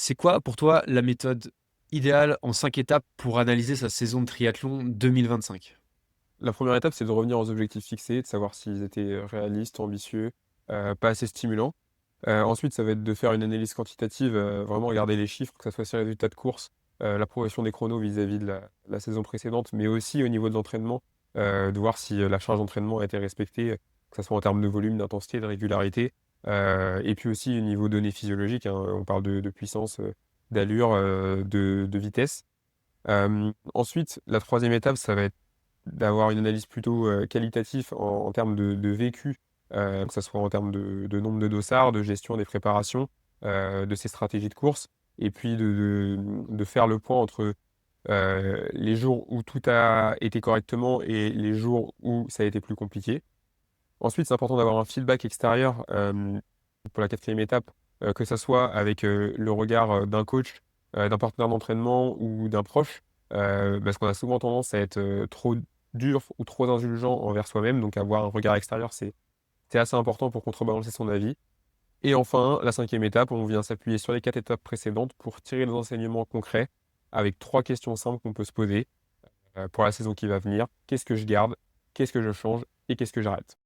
C'est quoi pour toi la méthode idéale en 5 étapes pour analyser sa saison de triathlon 2025? La première étape, c'est de revenir aux objectifs fixés, de savoir s'ils étaient, réalistes, ambitieux, pas assez stimulants. Ensuite, ça va être de faire une analyse quantitative, vraiment regarder les chiffres, que ça soit sur les résultats de course, la progression des chronos vis-à-vis de la saison précédente, mais aussi au niveau de l'entraînement, de voir si, la charge d'entraînement a été respectée, que ça soit en termes de volume, d'intensité, de régularité, et puis aussi au niveau données physiologiques, hein, on parle de puissance, d'allure, de vitesse. Ensuite, la troisième étape, ça va être d'avoir une analyse plutôt, qualitatif en termes de vécu, que ça soit en termes de nombre de dossards, de gestion des préparations, de ses stratégies de course et puis de faire le point entre, les jours où tout a été correctement et les jours où ça a été plus compliqué. Ensuite, c'est important d'avoir un feedback extérieur, pour la quatrième étape, que ça soit avec, le regard, d'un coach, d'un partenaire d'entraînement ou d'un proche, parce qu'on a souvent tendance à être, trop dur ou trop indulgent envers soi-même, donc avoir un regard extérieur, c'est assez important pour contrebalancer son avis. Et enfin, la cinquième étape, on vient s'appuyer sur les 4 étapes précédentes pour tirer des enseignements concrets avec 3 questions simples qu'on peut se poser, pour la saison qui va venir. Qu'est-ce que je garde? Qu'est-ce que je change? Et qu'est-ce que j'arrête?